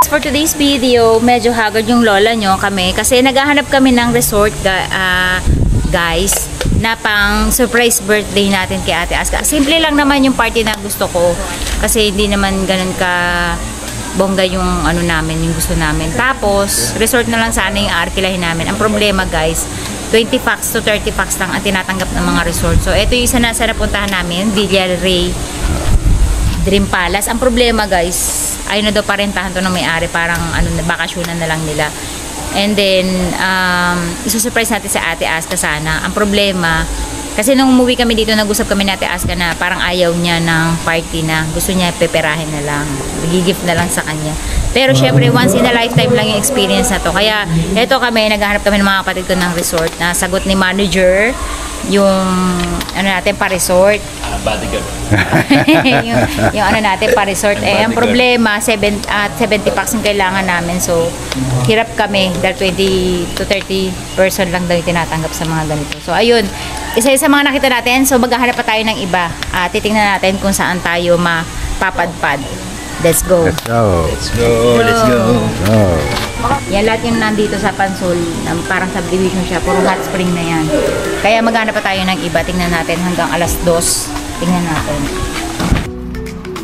For today's video, medyo haggard yung lola nyo kami kasi naghahanap kami ng resort guys na pang surprise birthday natin kay Ate Aska. Simple lang naman yung party na gusto ko kasi hindi naman ganun ka bongga yung ano namin, yung gusto namin. Tapos, resort na lang sana yung arkilahin namin. Ang problema guys, 20 packs to 30 packs lang ang tinatanggap ng mga resort. So, ito yung isa na sa napuntahan namin, Villaray Dream Palace. Ang problema guys, ayun na daw parentahan to ng may-ari, parang ano, bakasyonan na lang nila. And then, isusurprise natin sa Ate Aska sana. Ang problema, kasi nung umuwi kami dito, nag-usap kami na Ate Aska na parang ayaw niya ng party na. Gusto niya peperahin na lang. Gigift na lang sa kanya. Pero syempre, once in a lifetime lang yung experience na to. Kaya, eto kami, naghahanap kami ng mga kapatid ko ng resort na sagot ni manager, yung ano natin pa-resort. Bodyguard. yung ano natin pa-resort. Ang problema, 70 packs yung kailangan namin. So, hirap kami dahil 20 to 30 person lang daw yung tinatanggap sa mga ganito. So, ayun. Isa-isa mga nakita natin. So, maghahanap pa tayo ng iba. Titingnan natin kung saan tayo mapapadpad. Let's go. Let's go. Let's go. Let's go. Oh. Yan lahat yung nandito sa Pansol, parang subdivision siya, puro hot spring na yan. Kaya maghanap pa tayo ng iba, tingnan natin hanggang alas 2. Tingnan natin.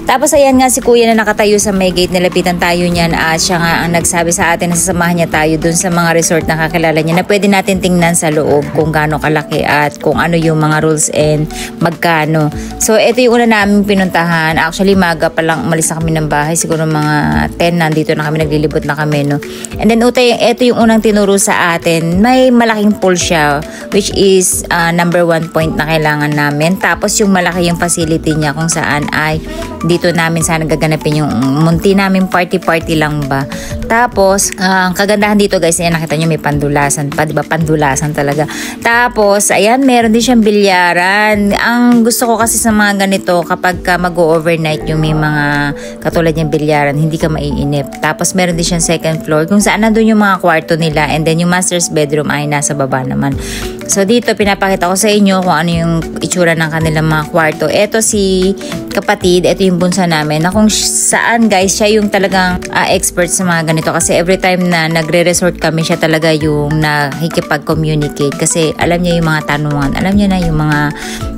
Tapos ayan nga si kuya na nakatayo sa may gate, nilapitan tayo niyan at siya nga ang nagsabi sa atin na sasamahan niya tayo dun sa mga resort na kakilala niya na pwede natin tingnan sa loob kung gaano kalaki at kung ano yung mga rules and magkano. So ito yung una namin pinuntahan. Actually maga pa lang umalis na kami ng bahay, siguro mga 10 nandito na kami, naglilibot na kami, no. And then ito yung unang tinuro sa atin. May malaking pool siya which is number 1 point na kailangan namin. Tapos yung malaki yung facility niya kung saan ay dito namin sana gaganapin yung munti namin party lang ba. Tapos, ang kagandahan dito guys, ayan, nakita nyo may pandulasan pa, diba? Pandulasan talaga. Tapos, ayan, meron din siyang bilyaran. Ang gusto ko kasi sa mga ganito, kapag ka mag-overnight yung may mga katulad niyang bilyaran, hindi ka maiinip. Tapos, meron din siyang second floor kung saan nandun yung mga kwarto nila and then yung master's bedroom ay nasa baba naman. So, dito, pinapakita ko sa inyo kung ano yung itsura ng kanilang mga kwarto. Ito si kapatid, ito yung bunsa namin, na kung saan guys, siya yung talagang expert sa mga ganito kasi every time na nagre-resort kami, siya talaga yung nakikipag-communicate kasi alam niya yung mga tanungan, alam niya na yung mga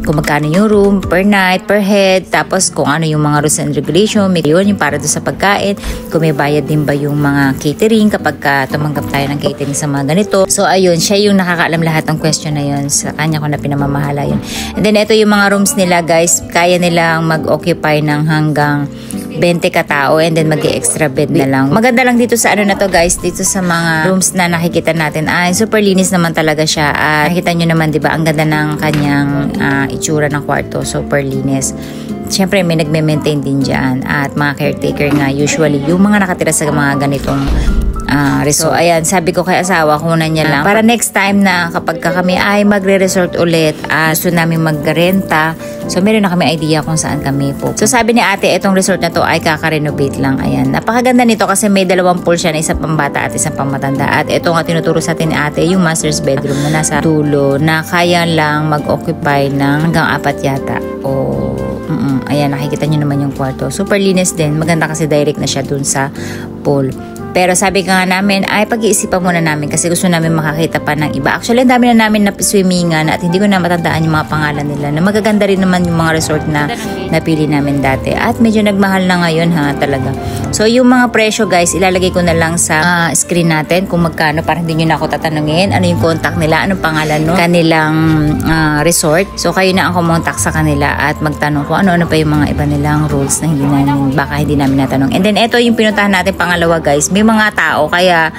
kung magkano yung room per night, per head, tapos kung ano yung mga rules and regulation, may yun yung para doon sa pagkain, kung may bayad din ba yung mga catering kapag tumanggap tayo ng catering sa mga ganito. So ayun, siya yung nakakaalam lahat ng question na yun, sa kanya ko na pinamamahala yun. And then ito yung mga rooms nila guys, kaya nilang mag-occupy ng hanggang 20 katao and then mag-extra bed na lang. Maganda lang dito sa ano na to guys, dito sa mga rooms na nakikita natin ay super linis naman talaga siya at nakita nyo naman diba ang ganda ng kanyang itsura ng kwarto, super linis. Siyempre may nagme-maintain din dyan at mga caretaker nga usually yung mga nakatira sa mga ganitong resort. So ayan, sabi ko kay asawa, kunan niya lang para next time na kapag kami ay magre-resort ulit, gusto namin magrenta, so meron na kami idea kung saan kami po. So sabi ni ate, itong resort na to ay kaka-renovate lang. Ayan, napakaganda nito kasi may dalawang pool siya na isa pang bata at isang pang matanda. At ito nga tinuturo sa atin ni ate, yung master's bedroom na nasa dulo na kaya lang mag-occupy ng hanggang 4 yata. Ayan, nakikita nyo naman yung kwarto. Super linis din. Maganda kasi direct na siya dun sa pool. Pero sabi ka nga namin, ay pag-iisipan muna namin kasi gusto namin makakita pa ng iba. Actually, ang dami na namin na-swimmingan at hindi ko na matandaan yung mga pangalan nila. Na magaganda rin naman yung mga resort na napili namin dati. At medyo nagmahal na ngayon ha, talaga. So, yung mga presyo guys, ilalagay ko na lang sa screen natin kung magkano para hindi nyo na ako tatanungin. Ano yung contact nila, anong pangalan no? Kanilang resort. So, kayo na ang kumontak sa kanila at magtanong kung ano-ano pa yung mga iba nilang rules na baka hindi namin natanong. And then, ito yung pinuntahan natin pangalawa guys. May mga tao kaya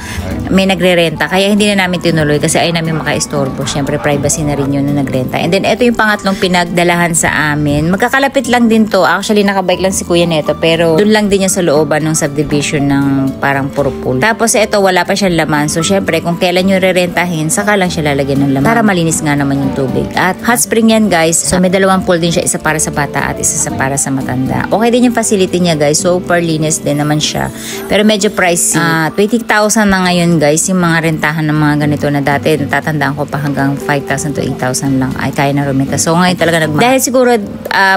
may nagre-renta kaya hindi na namin tinuloy kasi ay namin maka-istorbo. Syempre privacy na rin yun na nagrenta. And then ito yung pangatlong pinagdalahan sa amin. Magkakalapit lang din to. Actually nakabike lang si kuya neto pero dun lang din niya sa looban ng subdivision ng parang puro pool. Tapos ito wala pa siyang laman. So syempre kung kailan nyo re-rentahin saka lang siya lalagyan ng laman para malinis nga naman yung tubig. At hot spring yan guys. So may dalawang pool din siya. Isa para sa bata at isa para sa matanda. Okay din yung facility niya guys. Super linis din naman siya. Pero medyo pricey. 20,000 na ngayon guys yung mga rentahan ng mga ganito na dati natatandaan ko pa hanggang 5,000 to 8,000 lang ay kaya na rumenta. So ngayon talaga dahil siguro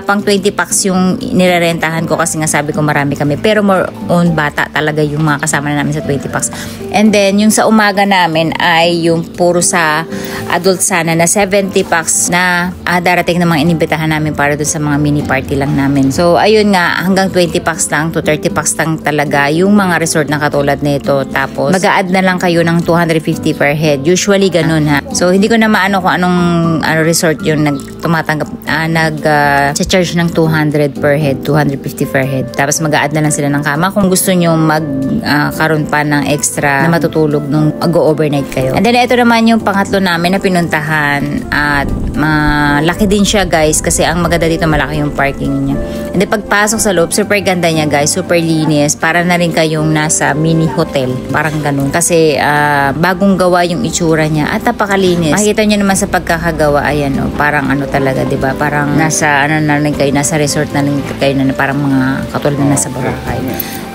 pang 20 packs yung nirerentahan ko kasi nga sabi ko marami kami pero more own bata talaga yung mga kasama na namin sa 20 packs. And then, yung sa umaga namin ay yung puro sa adult sana na 70 packs na darating na mga inibitahan namin para doon sa mga mini party lang namin. So, ayun nga, hanggang 20 packs lang to 30 packs lang talaga yung mga resort na katulad nito. Tapos, mag-a-add na lang kayo ng 250 per head. Usually, ganun ha. So, hindi ko na maano kung anong resort yung nag-charge ng 200 per head, 250 per head. Tapos, mag-a-add na lang sila ng kama kung gusto nyo magkaroon pa ng extra na matutulog nung go-overnight kayo. And then, ito naman yung pangatlo namin na pinuntahan at malaki din siya guys kasi ang maganda dito malaki yung parking niya. And then pagpasok sa loob, super ganda niya guys, super linis, para na rin kayong nasa mini hotel, parang ganun. Kasi bagong gawa yung itsura niya at napakalinis. Makikita niyo naman sa pagkakagawa, ayan parang ano talaga, 'di ba? Parang nasa na rin kayo, nasa resort na rin kayo na parang mga katulad na nasa Boracay.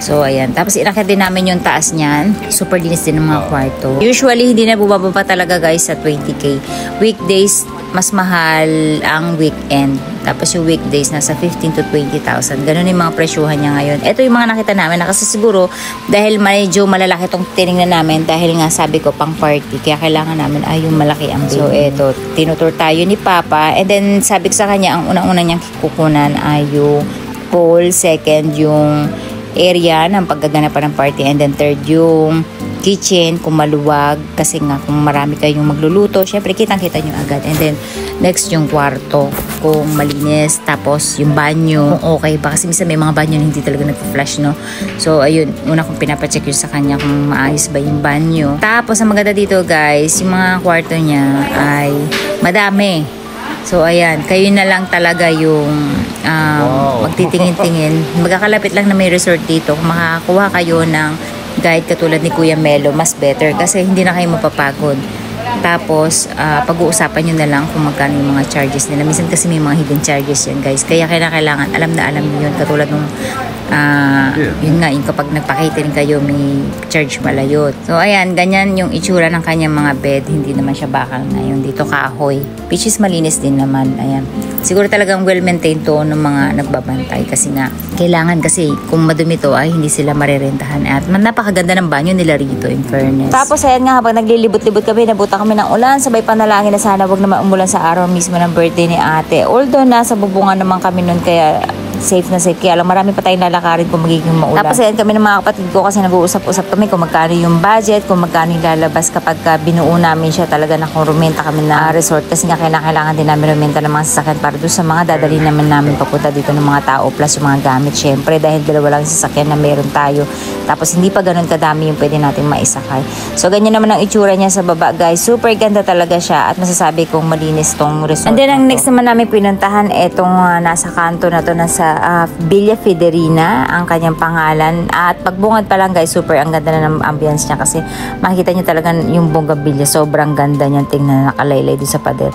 So, ayan. Tapos, inakit din namin yung taas niyan. Super linis din ng mga kwarto. Usually, hindi na bumababa talaga guys sa 20k. Weekdays, mas mahal ang weekend. Tapos, yung weekdays, nasa 15 to 20,000. Ganun yung mga presyuhan niya ngayon. Ito yung mga nakita namin na kasi siguro, dahil medyo malalaki itong tinignan namin, dahil nga sabi ko, pang party. Kaya kailangan namin ay yung malaki ang bed. So, ito, tinutur tayo ni Papa. And then, sabi ko sa kanya, ang unang-una niyang kukunan ay yung pool. Second, yung area ng paggaganapan ng party, and then third yung kitchen kung maluwag kasi nga kung marami kayong magluluto, syempre kitang-kita nyo agad. And then next yung kwarto kung malinis, tapos yung banyo kung okay ba kasi minsan may mga banyo na hindi talaga nagpa-flush, no? So ayun, una kong pinapacheck yun sa kanya kung maayos ba yung banyo. Tapos ang maganda dito guys, yung mga kwarto niya ay madami. So, ayan, kayo na lang talaga yung magtitingin-tingin. Magkakalapit lang na may resort dito. Kung makakakuha kayo ng guide katulad ni Kuya Melo, mas better kasi hindi na kayo mapapagod. Tapos, pag-uusapan nyo na lang kung magkano yung mga charges nila. Minsan kasi may mga hidden charges yan, guys. Kaya kailangan, alam na alam nyo yun. Katulad nung, yun nga, yung kapag nagpa-catering kayo, may charge malayot. So, ayan, ganyan yung itsura ng kanyang mga bed. Hindi naman siya bakal na yung dito kahoy. Which is malinis din naman. Ayan. Siguro talagang well-maintained to ng mga nagbabantay. Kasi nga, kailangan kasi kung madumi to ay hindi sila marerentahan. At napakaganda ng banyo nila rito, in fairness. Tapos, ayan nga, habang naglilibot-libot kami, nabuta kami ng ulan, sabay panalangin na sana wag naman umulan sa araw mismo ng birthday ni ate. Although nasa bubungan naman kami nun kaya safe na safe. Kaya lang marami pa tayong lalakarin kung magiging maulan. Tapos ayan kami ng mga kapatid ko kasi nag-uusap-usap kami kung magkano yung budget, kung magkano yung lalabas kapag binuo namin siya talaga na kung rumenta kami na resort. Kasi nga kailangan din namin rumenta ng mga sasakyan para doon sa mga dadali namin papunta dito ng mga tao plus yung mga gamit. Syempre dahil dalawa lang sasakyan na meron tayo. Tapos hindi pa ganun kadami yung pwede natin maisakay. So ganyan naman ang itsura niya sa baba guys. Super ganda talaga siya at masasabi kong malinis tong resort. And then ang next naman namin pinuntahan etong nasa kanto na to, nasa Villa Federina ang kanyang pangalan. At pagbungad pa lang guys, super ang ganda na ng ambience niya kasi makikita niyo talaga yung bougainvillea. Sobrang ganda niyan, tingnan nakalaylay doon sa pader.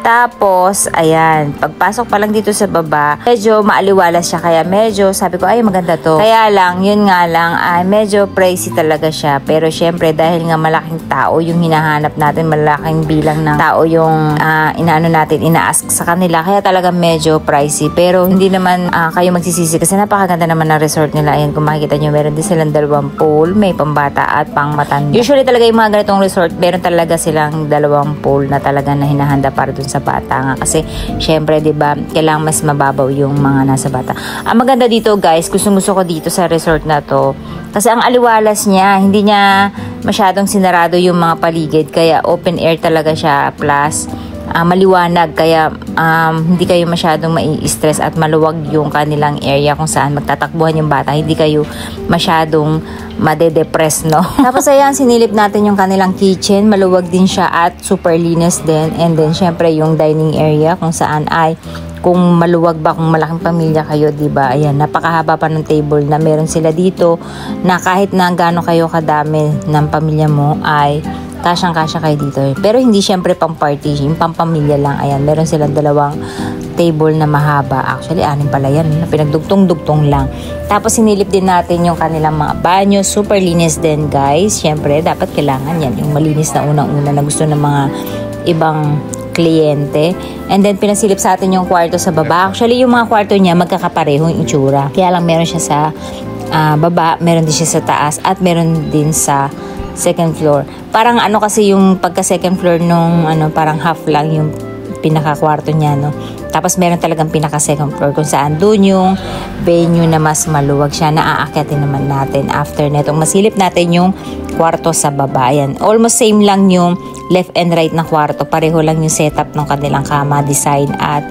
Tapos, ayan, pagpasok pa lang dito sa baba, medyo maaliwalas siya. Kaya medyo, sabi ko, ay maganda to. Kaya lang, yun nga lang, ay medyo pricey talaga siya. Pero syempre, dahil nga malaking tao yung hinahanap natin, malaking bilang ng tao yung inaano natin, ina-ask sa kanila. Kaya talaga medyo pricey. Pero hindi naman kayo magsisisi kasi napakaganda naman ng resort nila. Ayan, kung makikita nyo, meron din silang 2 pool. May pambata at pang matanda. Usually talaga yung mga ganitong resort, meron talaga silang 2 pool na talaga na hinahanda para dun sa bata nga kasi syempre 'di ba kailangan mas mababaw yung mga nasa bata. Ang maganda dito guys, gusto ko dito sa resort na to kasi ang aliwalas niya, hindi niya masyadong sinarado yung mga paligid kaya open air talaga siya plus maliwanag kaya hindi kayo masyadong mai-stress at maluwag yung kanilang area kung saan magtatakbuhan yung bata, hindi kayo masyadong made-depress, no? Tapos ayan, sinilip natin yung kanilang kitchen, maluwag din siya at super linis din. And then syempre yung dining area kung saan ay kung maluwag ba, kung malaking pamilya kayo, diba? Ayan, napakahaba pa ng table na meron sila dito na kahit na gaano kayo kadami ng pamilya mo ay kasyang-kasya kayo dito. Pero hindi syempre pang party, yung pang pamilya lang. Ayan, meron silang 2 table na mahaba. Actually, 6 pala yan. Pinagdugtong-dugtong lang. Tapos, sinilip din natin yung kanilang mga banyo. Super linis din, guys. Syempre, dapat kailangan yan. Yung malinis na unang-una na gusto ng mga ibang kliyente. And then, pinasilip sa atin yung kwarto sa baba. Actually, yung mga kwarto niya, magkakapareho yung itsura. Kaya lang meron siya sa baba, meron din siya sa taas, at meron din sa second floor. Parang ano kasi yung pagka second floor nung parang half lang yung pinaka kwarto niya, no. Tapos meron talagang pinaka second floor kung saan doon yung venue na mas maluwag siya na aakyatin naman natin after netong masilip natin yung kwarto sa baba. Ayan, almost same lang yung left and right na kwarto, pareho lang yung setup ng kanilang kama, design at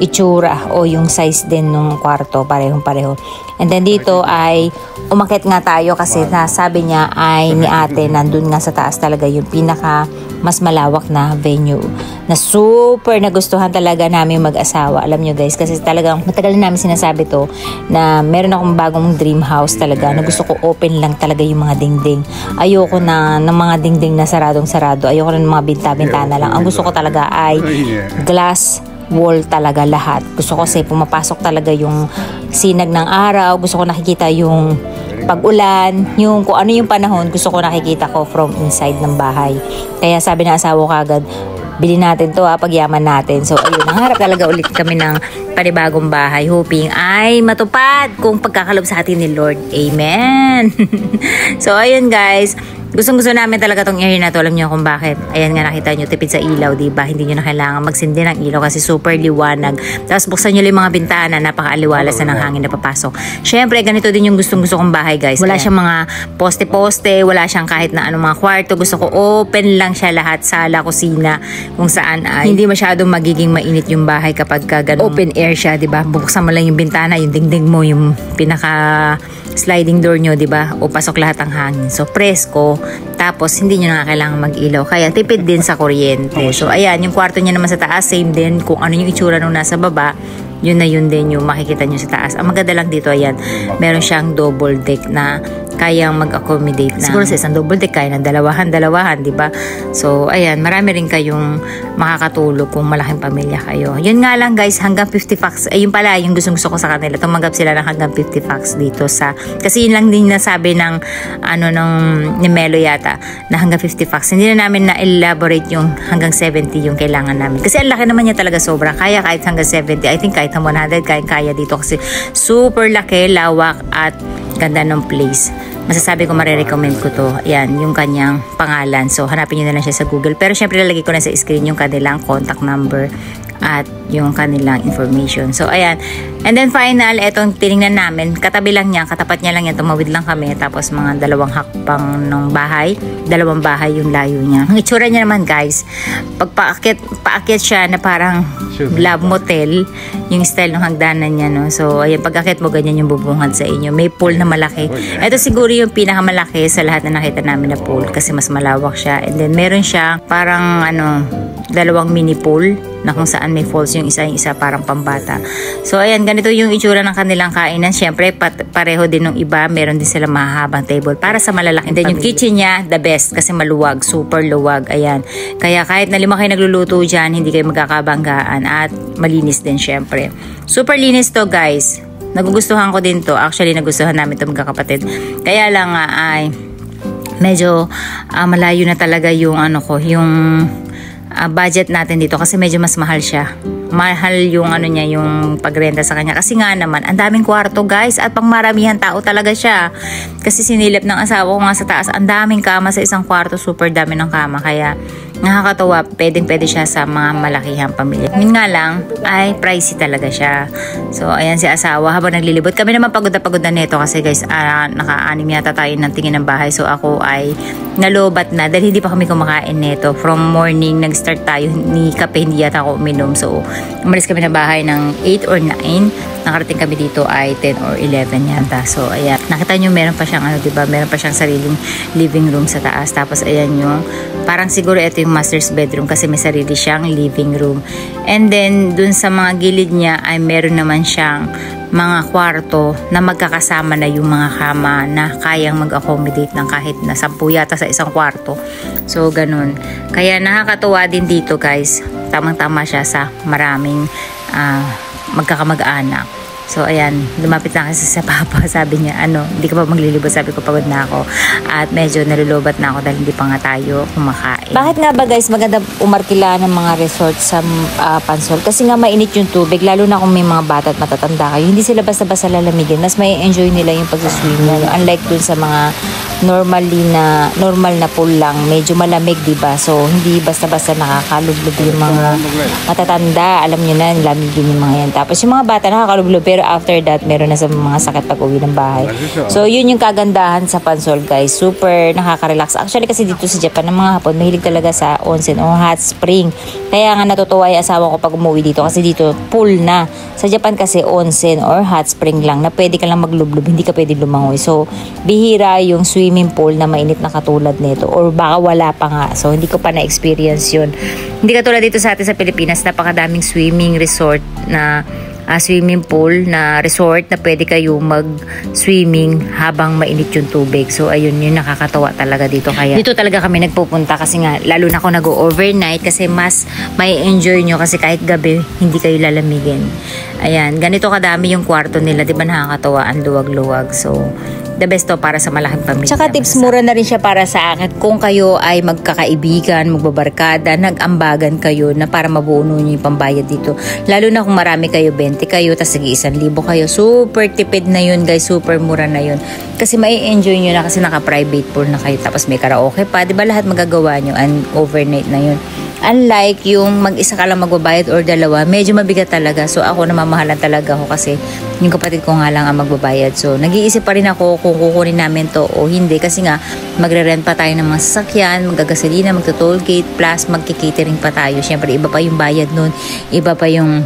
itsura o yung size din ng kwarto, parehong-pareho. And then dito ay umakyat nga tayo kasi sabi niya ay ni ate nandun nga sa taas talaga yung pinaka mas malawak na venue na super nagustuhan talaga namin mag-asawa. Alam nyo guys, kasi talagang matagal na namin sinasabi to na meron akong bagong dream house talaga na gusto ko open lang talaga yung mga dingding. Ayoko na ng mga dingding na saradong-sarado. Ayoko na ng mga binta-bintana lang. Ang gusto ko talaga ay glass wall talaga lahat. Gusto ko kasi pumapasok talaga yung sinag ng araw. Gusto ko nakikita yung pag-ulan, yung kung ano yung panahon, gusto ko nakikita ko from inside ng bahay. Kaya sabi ng asawa ko agad, bili natin to pagyaman natin. So ayun, nangarap talaga ulit kami ng panibagong bahay, hoping ay matupad kung pagkakalob sa atin ni Lord. Amen. So ayun guys, gustong-gusto namin talaga tong area na to. Alam niyo kung bakit? Ayan nga, nakita niyo, tipid sa ilaw, diba? Hindi niyo na kailangan magsindi ng ilaw kasi super liwanag. Tapos buksan niyo yung mga bintana, napaka-aliwalas na ng hangin na papasok. Syempre, ganito din yung gustong-gusto kong bahay, guys. Wala siyang mga poste-poste, wala siyang kahit na anong mga kwarto. Gusto ko open lang siya lahat, sala, kusina, kung saan ay hindi masyadong magiging mainit yung bahay kapag ganun open air siya, diba? Buksan mo lang yung bintana, yung dingding mo, yung pinaka sliding door nyo, diba? O pasok lahat ang hangin. So, presko. Tapos, hindi nyo na kailangan mag-ilaw. Kaya, tipid din sa kuryente. So, ayan, yung kwarto niya naman sa taas, same din. Kung ano yung itsura nung nasa baba, yun na yun din yung makikita nyo sa taas. Ang maganda lang dito, ayan, meron siyang double deck na kayang mag-accommodate na. Siguro sa isang double deck, kaya ng dalawahan, diba? So, ayan, marami rin kayong makakatulog kung malaking pamilya kayo. Yun nga lang guys, hanggang 50 packs, yun pala, yung gusto ko sa kanila, tumanggap sila ng hanggang 50 packs dito sa, kasi yun lang din nasabi ng, ni Melo yata, na hanggang 50 packs. Hindi na namin na-elaborate yung hanggang 70 yung kailangan namin. Kasi ang laki naman niya talaga sobra. Kaya kahit hanggang 70, I think kahit 100, kaya dito kasi super laki, lawak, at ganda ng place. Masasabi ko, marirecommend ko to. Ayan, yung kanyang pangalan. So, hanapin nyo na lang siya sa Google. Pero syempre, lalagay ko na sa screen yung kanilang contact number at yung kanilang information. So, ayan. And then, final, etong tinignan namin. Katabi lang niya, katapat niya lang yan. Tumawid lang kami. Tapos, mga 2 hakbang ng bahay. 2 bahay yung layo niya. Ang itsura niya naman, guys, pag paakyat siya na parang love motel, yung style ng hagdanan niya, no? So, ayan, pag akyat mo, ganyan yung bubungad sa inyo. May pool na malaki. Ito siguro yung pinakamalaki sa lahat na nakita namin na pool kasi mas malawak siya. And then, meron siya parang, 2 mini pool na kung saan may falls yung isa parang pambata. So, ayan, ganito yung itsura ng kanilang kainan. Siyempre, pareho din ng iba. Meron din sila mahahabang table para sa malalaking. And then, yung kitchen niya, the best kasi maluwag. Super luwag. Ayan. Kaya kahit na 5 kayo nagluluto dyan, hindi kayo magkakabanggaan at malinis din syempre. Super linis to, guys. Nagugustuhan ko din to. Actually, nagustuhan namin to magkakapatid. Kaya lang ay medyo malayo na talaga yung yung budget natin dito kasi medyo mas mahal siya. Mahal yung yung pagrenta sa kanya. Kasi nga naman, ang daming kwarto guys at pang maramihan tao talaga siya. Kasi sinilip ng asawa ko nga sa taas, ang daming kama sa isang kwarto, super dami ng kama. Kaya nakakatuwa, pwede siya sa mga malakihang pamilya. Yun nga lang, ay pricey talaga siya. So, ayan si asawa, habang naglilibot. Kami naman pagod na nito kasi guys, naka-anim yata tayo ng tingin ng bahay. So, ako ay nalobat na dahil hindi pa kami kumakain nito. From morning, nag-start tayo ni kape, hindi yata ako uminom. So, umalis kami na bahay ng 8 or 9. Nakarating kami dito ay 10 or 11 yata. So, ayan. Nakita nyo, meron pa siyang diba? Meron pa siyang sariling living room sa taas. Tapos, ayan yung, parang siguro ito yung master's bedroom kasi may sarili siyang living room. And then, dun sa mga gilid niya ay meron naman siyang mga kwarto na magkakasama na yung mga kama na kayang mag-accommodate ng kahit na 10 yata sa isang kwarto. So, ganun. Kaya nakakatuwa din dito guys. Tamang-tama siya sa maraming magkakamag-anak. So, ayan, lumapit na kasi sa papa. Sabi niya, hindi ka pa maglilibot? Sabi ko, pagod na ako. At medyo nalulubat na ako dahil hindi pa nga tayo kumakain. Bakit nga ba guys, maganda umarkila ng mga resort sa Pansol? Kasi nga mainit yung tubig, lalo na kung may mga bata at matatanda kayo. Hindi sila basta-basta lalamigin. Mas may enjoy nila yung pagsiswimming. Unlike dun sa mga normal na pool lang, medyo malamig, diba? So, hindi basta-basta nakakalublob yung mga matatanda. Alam nyo na, lamigin yung mga yan. Tapos yung mga bata nakakalublob, pero after that, meron na sa mga sakit pag uwi ng bahay. So, yun yung kagandahan sa Pansol, guys. Super nakaka-relax. Actually, kasi dito sa Japan, ng mga Hapon, mahilig talaga sa onsen o hot spring. Kaya nga natutuwa yung asawa ko pag umuwi dito kasi dito, pool na. Sa Japan kasi, onsen or hot spring lang na pwede ka lang maglublob, hindi ka pwede lumangoy. So, bihira yung swimming pool na mainit na katulad nito or baka wala pa nga. So, hindi ko pa na-experience yun. Hindi katulad dito sa atin sa Pilipinas, napakadaming swimming resort na swimming pool na resort na pwede kayo mag-swimming habang mainit yung tubig. So, ayun, yun nakakatawa talaga dito. Kaya dito talaga kami nagpupunta kasi nga, lalo na ako nag-overnight kasi mas may enjoy nyo kasi kahit gabi, hindi kayo lalamigin. Ayan, ganito kadami yung kwarto nila. Diba nakakatawa? Ang luwag-luwag. So, the best to para sa malaking pamilya. Tsaka tips, mura na rin siya para sa akin. Kung kayo ay magkakaibigan, magbabarkada, nag-ambagan kayo na para mabuo nyo yung pambayad dito. Lalo na kung marami kayo, 20 kayo, tas sige 1,000 kayo. Super tipid na yun, guys. Super mura na yun. Kasi may enjoy nyo na kasi naka-private pool na kayo. Tapos may karaoke pa. Diba lahat magagawa nyo and overnight na yun. Unlike yung mag-isa ka lang magbabayad or dalawa, medyo mabigat talaga. So ako namamahalan talaga ako kasi yung kapatid ko nga lang ang magbabayad. So nag-iisip pa rin ako kung kukunin namin to o hindi kasi nga magre-rent pa tayo ng mga sasakyan, magagasolina, magto-toll gate, plus magki-catering pa tayo. Syempre iba pa yung bayad nun, iba pa yung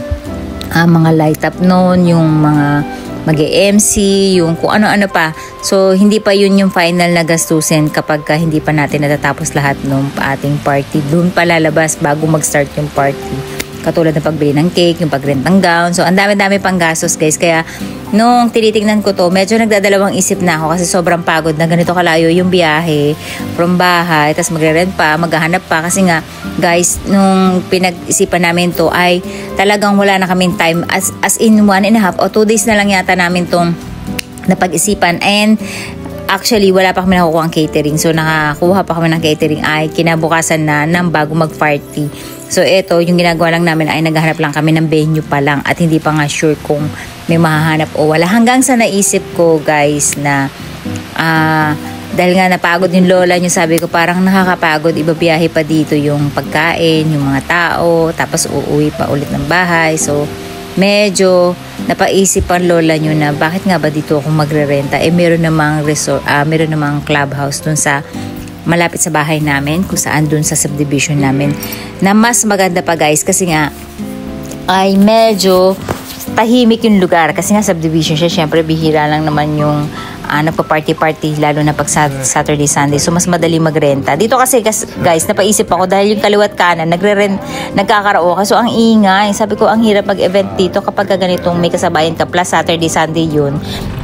mga light up nun, yung mga mag-MC, yung kung ano-ano pa. So, hindi pa yun yung final na gastusin kapag hindi pa natin natatapos lahat ng ating party. Doon pa lalabas bago mag-start yung party. Katulad ng pagbili ng cake, yung pag-rent ng gown. So, ang dami-dami pang gastos, guys. Kaya, nung tinitingnan ko to, medyo nagdadalawang isip na ako kasi sobrang pagod na ganito kalayo yung biyahe from bahay. Tapos magre-rent pa, maghahanap pa. Kasi nga, guys, nung pinag-isipan namin to ay talagang wala na kaming time. As in 1.5 o 2 days na lang yata namin tong napag-isipan. And actually, wala pa kami nakukuha ang catering. So, nakakuha pa kami ng catering ay kinabukasan na ng bago mag-party. So, ito, yung ginagawa lang namin ay naghahanap lang kami ng venue pa lang at hindi pa nga sure kung may mahahanap o wala. Hanggang sa naisip ko, guys, na dahil nga napagod yung lola nyo, sabi ko parang nakakapagod, ibabiyahe pa dito yung pagkain, yung mga tao, tapos uuwi pa ulit ng bahay. So, medyo napaisip ang lola nyo na bakit nga ba dito ako magre-renta? Meron namang resort, meron namang clubhouse dun sa malapit sa bahay namin, kung saan dun sa subdivision namin, na mas maganda pa, guys, kasi nga ay medyo tahimik yung lugar kasi nga subdivision siya. Syempre bihira lang naman yung nagpa-party-party lalo na pag Saturday, Sunday. So mas madali magrenta. Dito kasi guys, napaisip ako dahil yung kaliwat kanan nagkakaraoke. So ang ingay. Sabi ko ang hirap mag-event dito kapag ganitong may kasabayan ka plus Saturday, Sunday yun.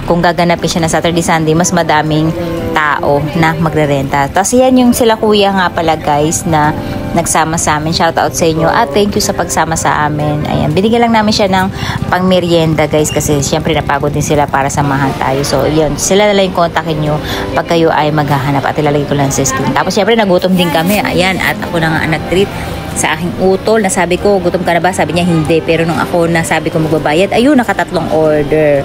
Kung gaganapin siya na Saturday, Sunday, mas madaming tao na magre-renta. Tapos yan yung sila kuya nga pala, guys, na nagsama sa amin. Shout out sa inyo at thank you sa pagsama sa amin. Ayan, binigyan lang namin siya ng pang-merienda, guys, kasi syempre napagod din sila para samahan tayo. So yun, sila na lang yung kontakin nyo pag kayo ay maghahanap at ilalagay ko lang sa screen. Tapos syempre nagutom din kami. Ayan, at ako na nga nag-treat sa aking utol. Nasabi ko, gutom ka na ba? Sabi niya hindi. Pero nung ako nasabi ko magbabayad, ayun, nakatatlong order.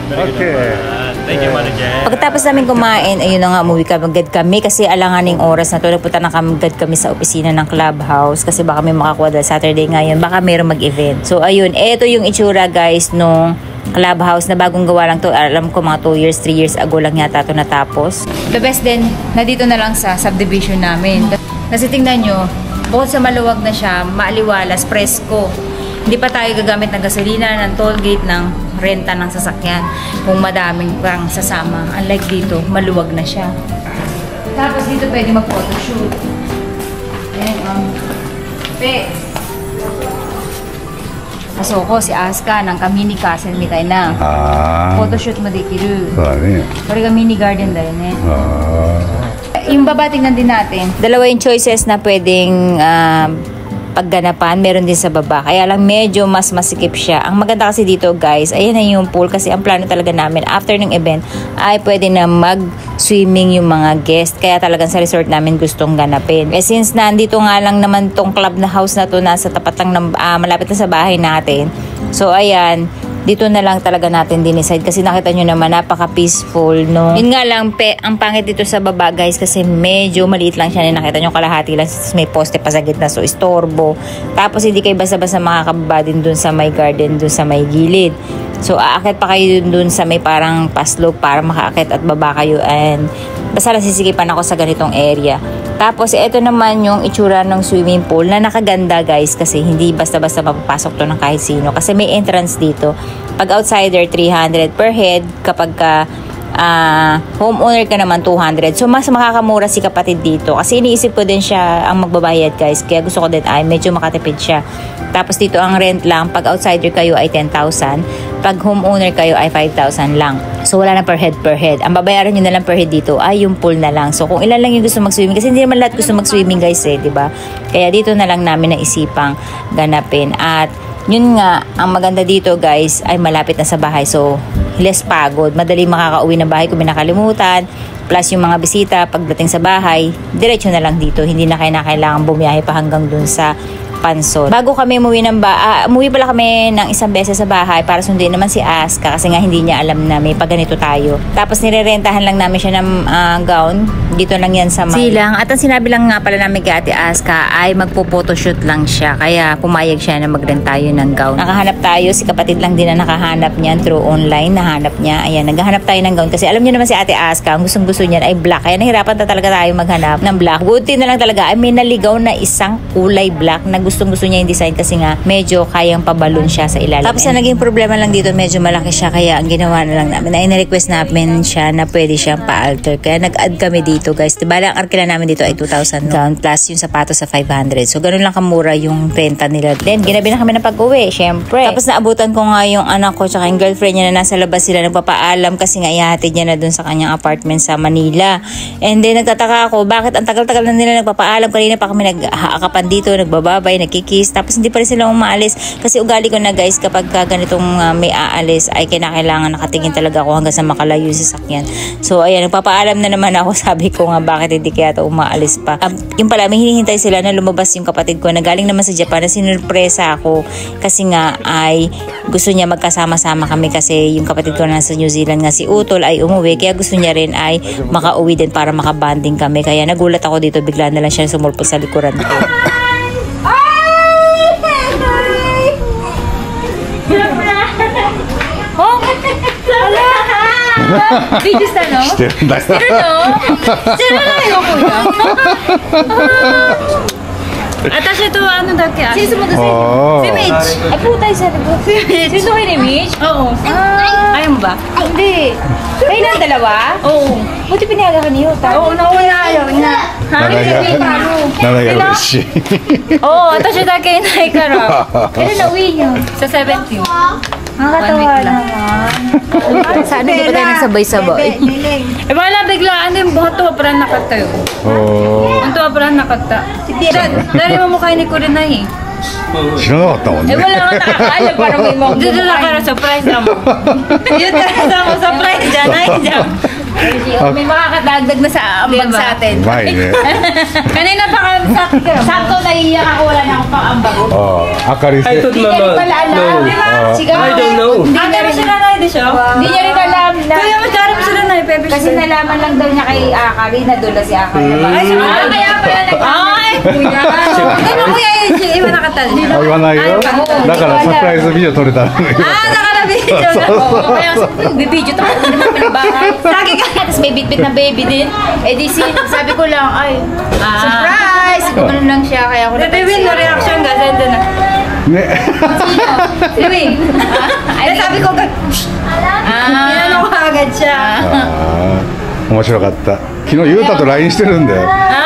Okay. Thank you, Manager. Pagkatapos namin kumain, ayun na nga, umuwi kami kasi alanganing oras na to. Nagpunta na kami sa opisina ng clubhouse kasi baka may makakuha dahil Saturday ngayon. Baka mayroong mag-event. So, ayun. Eto yung itsura, guys, nung clubhouse na bagong gawa lang to. Alam ko mga 2 years, 3 years ago lang yata to natapos. The best din, nandito na lang sa subdivision namin. Kasi tingnan nyo, bukod sa maluwag na siya, maaliwalas, presko. Hindi pa tayo gagamit ng gasolina, ng toll gate, ng renta ng sasakyan kung madaming pang sasama. Unlike dito, maluwag na siya. Tapos dito pwede mag-photoshoot. Ayan, Pasoko si Asuka ng Kamini Castleみたいな photoshoot もできる。これがミニガーデンだよね。yung baba, tingnan din natin. Dalawa yung choices na pwedeng pagganapan, meron din sa baba. Kaya lang medyo mas masikip siya. Ang maganda kasi dito guys, ayan na yung pool kasi ang plano talaga namin after ng event ay pwede na mag-swimming yung mga guest. Kaya talagang sa resort namin gustong ganapin. Eh since nandito nga lang naman tong club na house na to, nasa tapat lang ng, malapit na sa bahay natin. So ayan, dito na lang talaga natin dinicide kasi nakita nyo naman napaka-peaceful, no? Yun nga lang, ang pangit dito sa baba guys kasi medyo maliit lang siya, nakita nyo kalahati lang, may poste pa sa gitna, so istorbo. Tapos hindi kayo basta-basta makakababa din dun sa may garden, dun sa may gilid. So aakit pa kayo dun sa may parang paslope para makaakit at baba kayo, and basta nasisikipan ako sa ganitong area. Tapos ito naman yung itsura ng swimming pool na nakaganda guys kasi hindi basta-basta mapapasok to ng kahit sino kasi may entrance dito. Pag outsider 300 per head, kapag ka homeowner ka naman 200. So mas makakamura si kapatid dito kasi iniisip ko din siya ang magbabayad guys, kaya gusto ko din ay medyo makatipid siya. Tapos dito ang rent lang, pag outsider kayo ay 10,000, pag homeowner kayo ay 5,000 lang. So wala na per head. Ang babayaran nyo na lang per head dito ay yung pool na lang. So kung ilan lang yung gusto mag-swimming, kasi hindi naman lahat gusto mag-swimming guys eh, di ba? Kaya dito na lang namin naisipang ganapin. At yun nga, ang maganda dito guys ay malapit na sa bahay. So less pagod, madali makakauwi na bahay kung may nakalimutan. Plus yung mga bisita pagdating sa bahay, diretso na lang dito. Hindi na kayo na kailangan bumiyahe pa hanggang dun sa Pansol. Bago kami umuwi pala kami ng isang beses sa bahay para sundin naman si Aska kasi nga hindi niya alam na may pagganito tayo. Tapos nirerentahan lang namin siya ng gown. Dito lang yan sa Silang. At ang sinabi lang nga pala namin kay Ate Aska ay magpo-photoshoot lang siya. Kaya pumayag siya na mag-rent tayo ng gown. Nakahanap tayo. Si kapatid lang din na nakahanap niyan through online. Nahanap niya. Ayan, naghahanap tayo ng gown. Kasi alam niyo naman si Ate Aska, ang gustong-gusto niyan ay black. Kaya nahirapan talaga tayo maghanap ng black. Buti na lang talaga ay may naligaw na isang kulay black na gustong-gusto niya yung design kasi nga medyo kayang pabalon siya sa ilalim. Tapos ang naging problema lang dito, medyo malaki siya kaya ang ginawa na lang namin ay na-request namin siya na pwede siyang pa-alter. Kaya nag-add kami dito guys. Diba lang arkila namin dito ay 2,000 gown plus yung sapatos sa 500. So ganun lang kamura yung renta nila. Then ginabi na kami ng pag-uwi, syempre. Tapos naabutan ko nga yung anak ko tsaka yung girlfriend niya na nasa labas sila nagpapaalam kasi nga ihatid niya na dun sa kanyang apartment sa Manila. And then nagtataka ako, bakit ang tagal-tagal na nila nagpapaalam? Kanina pa kami nag-aakapan dito, nagbababay, nagkikis. Tapos hindi pa rin sila umaalis kasi ugali ko na guys kapag ganitong may aalis ay kailangan nakatingin talaga ako hanggang sa makalayo sa sakyan. So ayan, nagpapaalam na naman ako, sabi ko nga bakit hindi kaya ito umaalis pa. Yung pala may hinihintay sila na lumabas yung kapatid ko na galing naman sa Japan na sinurpresa ako kasi nga ay gusto niya magkasama-sama kami kasi yung kapatid ko na sa New Zealand nga si Utol ay umuwi kaya gusto niya rin ay makauwi din para makabanding kami. Kaya nagulat ako dito, bigla na lang siya sumulpot sa likuran ko. Video sa no? してるんだよ。してるの？してないよ、これ。私とだっけ? Sino sumunod sa inyo? Si Mitch. Ay, putay sa ito. Sino kayo ni Mitch? Oo. Ayaw mo ba? Hindi. Kayo na dalawa? Oo. Buti pinayaga ka niyo. Oo, nauna ayaw. Nanaga-ushi. Oo,私だけいないから。Kailan nauwi niyo? Sa 17. Nakakatawa naman. Sana hindi pa tayo nagsabay-sabay. Eh, wala biglaan din. Buhat to, parang nakatayo. Ang to, parang nakata. Dari mo mukha ni Kurinay eh. 知らなかったもん Eh, ね。 wala akong nakakaalam para may mga dito na ka na surprise naman. Yun talaga mo, surprise dyan. Ay, dyan. May makakadagdag na sa ambag sa atin. うまいね。 Kanina pa ka sakto naiiyak ako, wala na akong pang-ambag. あかり I thought Mama. No. I don't know. Ate mo sila na ito siya? Hindi niya rin alam na. Kaya magkara mo sila na Pepe. Kasi nalaman lang daw niya kay Akari na dula si Akari. Ay, kaya pala ay, kuya. Ano kuya yung iba nakatal? あ言わないよ。だからサプライズビデオ撮れたのよ。 Nakalabidyo na. Kaya bibidyo tayo naman pinabahay. Lagi ka. Tapos may bitbit na baby din. Eh di sabi ko lang, ay, surprise! Gumano lang siya, kaya ako Win na reaction ka. Send na. ね。 Si Win. Ay, sabi ko, tinanong ko agad siya. 面白かった。昨日ゆうたと LINE してるんで、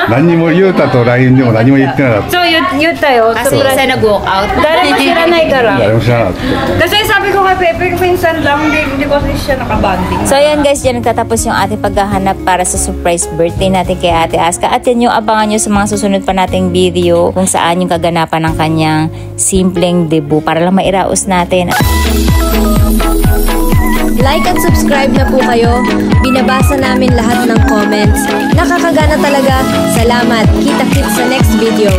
何にもゆうたと LINE でも何も言ってなかった。そう言言ったよ。 Kasi isa nag-walk out. 誰も知らないから。 誰も知らなかった。 Kasi sabi ko kay Pepe, pinsan lang, hindi ko kasi siya nakabanding. So ayan guys, dyan nagtatapos yung ating paghahanap para sa surprise birthday natin kay Ate Aska. At yan yung abangan nyo sa mga susunod pa nating video kung saan yung kaganapan ng kanyang simpleng debut para lang mairaos natin. Like and subscribe na po kayo. Binabasa namin lahat ng comments. Nakakagana talaga. Salamat. Kita-kits sa next video.